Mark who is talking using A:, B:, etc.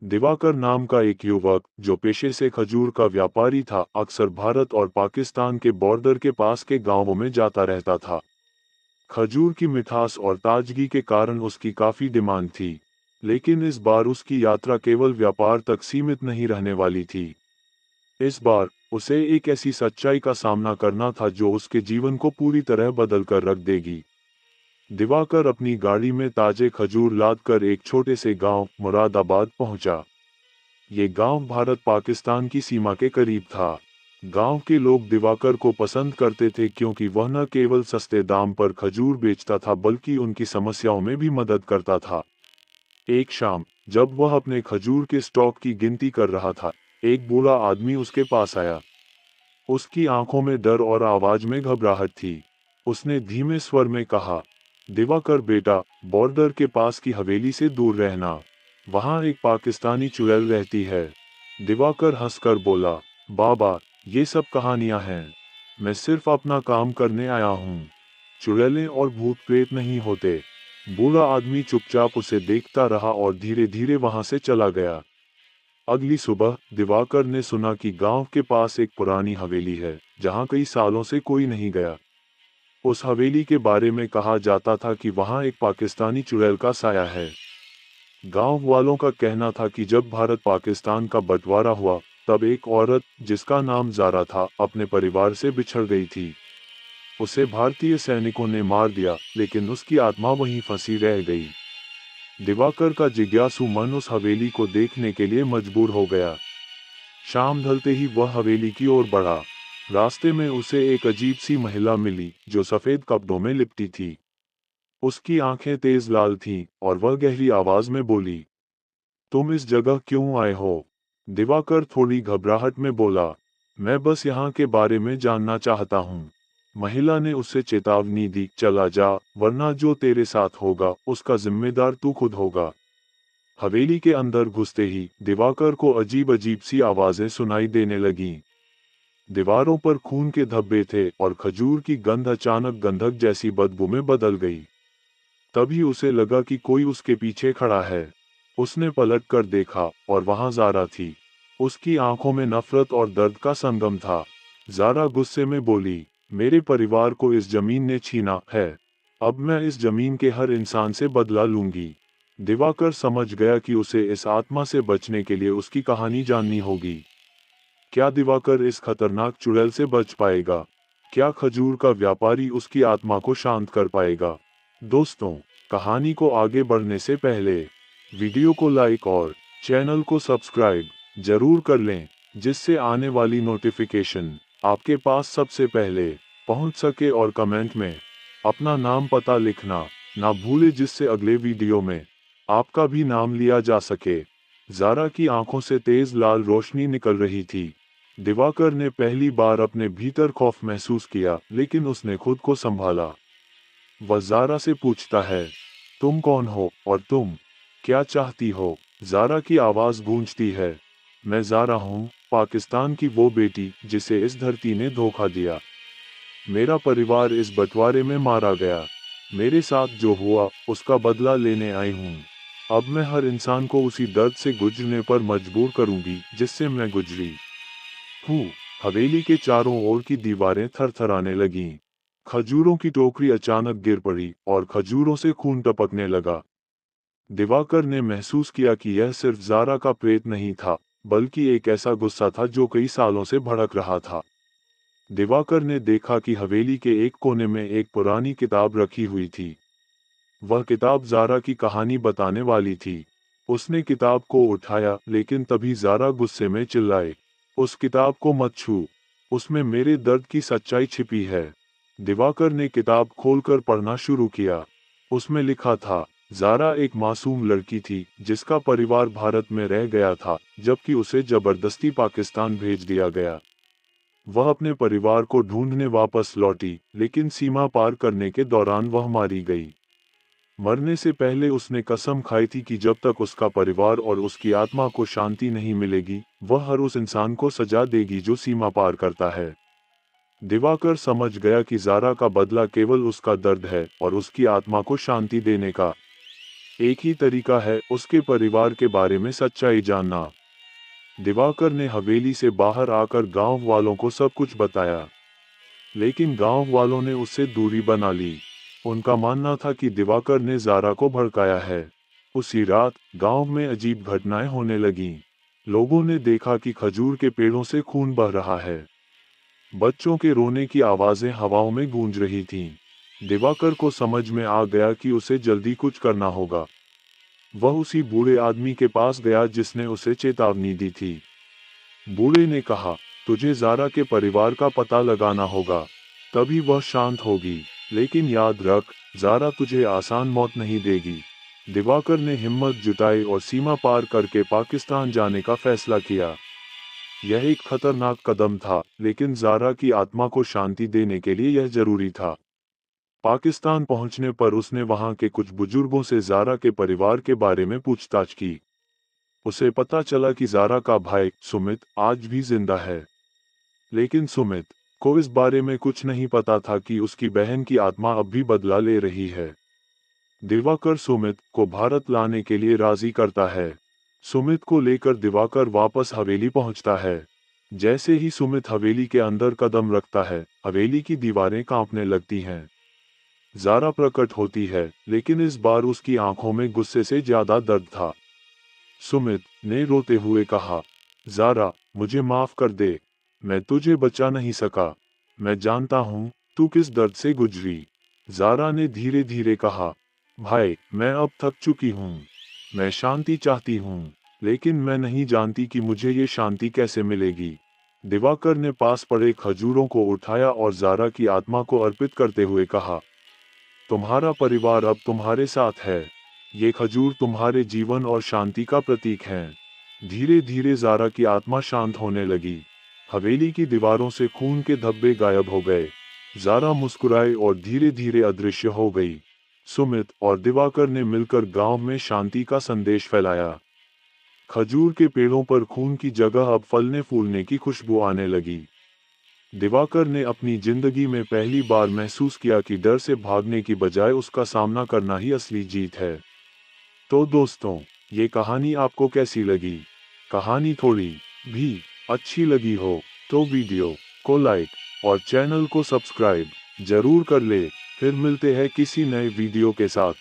A: दिवाकर नाम का एक युवक जो पेशे से खजूर का व्यापारी था, अक्सर भारत और पाकिस्तान के बॉर्डर के पास के गांवों में जाता रहता था। खजूर की मिठास और ताजगी के कारण उसकी काफी डिमांड थी। लेकिन इस बार उसकी यात्रा केवल व्यापार तक सीमित नहीं रहने वाली थी। इस बार उसे एक ऐसी सच्चाई का सामना करना था जो उसके जीवन को पूरी तरह बदल कर रख देगी। दिवाकर अपनी गाड़ी में ताजे खजूर लादकर एक छोटे से गांव मुरादाबाद पहुंचा। ये गांव भारत पाकिस्तान की सीमा के करीब था। गांव के लोग दिवाकर को पसंद करते थे क्योंकि वह न केवल सस्ते दाम पर खजूर बेचता था बल्कि उनकी समस्याओं में भी मदद करता था। एक शाम जब वह अपने खजूर के स्टॉक की गिनती कर रहा था, एक बूढ़ा आदमी उसके पास आया। उसकी आंखों में डर और आवाज में घबराहट थी। उसने धीमे स्वर में कहा, दिवाकर बेटा, बॉर्डर के पास की हवेली से दूर रहना। वहां एक पाकिस्तानी चुड़ैल रहती है। दिवाकर हंसकर बोला, बाबा, ये सब कहानियां हैं। मैं सिर्फ अपना काम करने आया हूँ। चुड़ैलें और भूत प्रेत नहीं होते। बूढ़ा आदमी चुपचाप उसे देखता रहा और धीरे धीरे वहां से चला गया। अगली सुबह दिवाकर ने सुना कि गांव के पास एक पुरानी हवेली है जहां कई सालों से कोई नहीं गया। उस हवेली के बारे में कहा जाता था कि वहां एक पाकिस्तानी चुड़ैल का साया है। गांव वालों का कहना था कि जब भारत पाकिस्तान का बंटवारा हुआ, तब एक औरत जिसका नाम ज़ारा था अपने परिवार से बिछड़ गई थी। उसे भारतीय सैनिकों ने मार दिया, लेकिन उसकी आत्मा वहीं फंसी रह गई। दिवाकर का जिज्ञासु मन उस हवेली को देखने के लिए मजबूर हो गया। शाम ढलते ही वह हवेली की ओर बढ़ा। रास्ते में उसे एक अजीब सी महिला मिली जो सफेद कपड़ों में लिपटी थी। उसकी आंखें तेज लाल थीं और वह गहरी आवाज में बोली, तुम इस जगह क्यों आए हो? दिवाकर थोड़ी घबराहट में बोला, मैं बस यहाँ के बारे में जानना चाहता हूँ। महिला ने उसे चेतावनी दी, चला जा, वरना जो तेरे साथ होगा उसका जिम्मेदार तू खुद होगा। हवेली के अंदर घुसते ही दिवाकर को अजीब अजीब सी आवाजें सुनाई देने लगीं। दीवारों पर खून के धब्बे थे और खजूर की गंध अचानक गंधक जैसी बदबू में बदल गई। तभी उसे लगा कि कोई उसके पीछे खड़ा है। उसने पलट कर देखा और वहां ज़ारा थी। उसकी आंखों में नफरत और दर्द का संगम था। ज़ारा गुस्से में बोली, मेरे परिवार को इस जमीन ने छीना है। अब मैं इस जमीन के हर इंसान से बदला लूंगी। दिवाकर समझ गया कि उसे इस आत्मा से बचने के लिए उसकी कहानी जाननी होगी। क्या दिवाकर इस खतरनाक चुड़ैल से बच पाएगा? क्या खजूर का व्यापारी उसकी आत्मा को शांत कर पाएगा? दोस्तों, कहानी को आगे बढ़ने से पहले वीडियो को लाइक और चैनल को सब्सक्राइब जरूर कर लें, जिससे आने वाली नोटिफिकेशन आपके पास सबसे पहले पहुंच सके। और कमेंट में अपना नाम पता लिखना ना भूले, जिससे अगले वीडियो में आपका भी नाम लिया जा सके। ज़ारा की आंखों से तेज लाल रोशनी निकल रही थी। दिवाकर ने पहली बार अपने भीतर खौफ महसूस किया, लेकिन उसने खुद को संभाला। वह ज़ारा से पूछता है, तुम कौन हो और तुम क्या चाहती हो? ज़ारा की आवाज़ गूंजती है, मैं ज़ारा हूँ, पाकिस्तान की वो बेटी जिसे इस धरती ने धोखा दिया। मेरा परिवार इस बंटवारे में मारा गया। मेरे साथ जो हुआ उसका बदला लेने आई हूँ। अब मैं हर इंसान को उसी दर्द से गुजरने पर मजबूर करूंगी जिससे मैं गुजरी हूँ। हवेली के चारों ओर की दीवारें थरथराने लगीं। खजूरों की टोकरी अचानक गिर पड़ी और खजूरों से खून टपकने लगा। दिवाकर ने महसूस किया कि यह सिर्फ ज़ारा का प्रेत नहीं था, बल्कि एक ऐसा गुस्सा था जो कई सालों से भड़क रहा था। दिवाकर ने देखा कि हवेली के एक कोने में एक पुरानी किताब रखी हुई थी। वह किताब ज़ारा की कहानी बताने वाली थी। उसने किताब को उठाया, लेकिन तभी ज़ारा गुस्से में चिल्लाए, उस किताब को मत छू, उसमें मेरे दर्द की सच्चाई छिपी है। दिवाकर ने किताब खोलकर पढ़ना शुरू किया। उसमें लिखा था, ज़ारा एक मासूम लड़की थी जिसका परिवार भारत में रह गया था, जबकि उसे जबरदस्ती पाकिस्तान भेज दिया गया। वह अपने परिवार को ढूंढने वापस लौटी, लेकिन सीमा पार करने के दौरान वह मारी गई। मरने से पहले उसने कसम खाई थी कि जब तक उसका परिवार और उसकी आत्मा को शांति नहीं मिलेगी, वह हर उस इंसान को सजा देगी जो सीमा पार करता है। दिवाकर समझ गया कि ज़ारा का बदला केवल उसका दर्द है और उसकी आत्मा को शांति देने का। एक ही तरीका है उसके परिवार के बारे में सच्चाई जानना। दिवाकर ने हवेली से बाहर आकर गांव वालों को सब कुछ बताया, लेकिन गांव वालों ने उससे दूरी बना ली। उनका मानना था कि दिवाकर ने ज़ारा को भड़काया है। उसी रात गांव में अजीब घटनाएं होने लगीं। लोगों ने देखा कि खजूर के पेड़ों से खून बह रहा है। बच्चों के रोने की आवाज़ें हवाओं में गूंज रही थीं। दिवाकर को समझ में आ गया कि उसे जल्दी कुछ करना होगा। वह उसी बूढ़े आदमी के पास गया जिसने उसे चेतावनी दी थी। बूढ़े ने कहा, तुझे ज़ारा के परिवार का पता लगाना होगा, तभी वह शांत होगी। लेकिन याद रख, ज़ारा तुझे आसान मौत नहीं देगी। दिवाकर ने हिम्मत जुटाई और सीमा पार करके पाकिस्तान जाने का फैसला किया। यह एक खतरनाक कदम था, लेकिन ज़ारा की आत्मा को शांति देने के लिए यह जरूरी था। पाकिस्तान पहुंचने पर उसने वहां के कुछ बुजुर्गों से ज़ारा के परिवार के बारे में पूछताछ की। उसे पता चला कि ज़ारा का भाई सुमित आज भी जिंदा है, लेकिन सुमित को इस बारे में कुछ नहीं पता था कि उसकी बहन की आत्मा अब भी बदला ले रही है। दिवाकर सुमित को भारत लाने के लिए राजी करता है। सुमित को लेकर दिवाकर वापस हवेली पहुंचता है। जैसे ही सुमित हवेली के अंदर कदम रखता है, हवेली की दीवारें कांपने लगती हैं। ज़ारा प्रकट होती है, लेकिन इस बार उसकी आंखों में गुस्से से ज्यादा दर्द था। सुमित ने रोते हुए कहा, ज़ारा, मुझे माफ कर दे, मैं तुझे बचा नहीं सका। मैं जानता हूँ तू किस दर्द से गुजरी। ज़ारा ने धीरे धीरे कहा, भाई, मैं अब थक चुकी हूँ। मैं शांति चाहती हूँ, लेकिन मैं नहीं जानती कि मुझे ये शांति कैसे मिलेगी। दिवाकर ने पास पड़े खजूरों को उठाया और ज़ारा की आत्मा को अर्पित करते हुए कहा, तुम्हारा परिवार अब तुम्हारे साथ है। ये खजूर तुम्हारे जीवन और शांति का प्रतीक हैं। धीरे धीरे ज़ारा की आत्मा शांत होने लगी। हवेली की दीवारों से खून के धब्बे गायब हो गए। ज़ारा मुस्कुराई और धीरे धीरे अदृश्य हो गई। सुमित और दिवाकर ने मिलकर गांव में शांति का संदेश फैलाया। खजूर के पेड़ों पर खून की जगह अब फलने फूलने की खुशबू आने लगी। दिवाकर ने अपनी जिंदगी में पहली बार महसूस किया कि डर से भागने की बजाय उसका सामना करना ही असली जीत है। तो दोस्तों, ये कहानी आपको कैसी लगी? कहानी थोड़ी भी अच्छी लगी हो तो वीडियो को लाइक और चैनल को सब्सक्राइब जरूर कर ले। फिर मिलते हैं किसी नए वीडियो के साथ।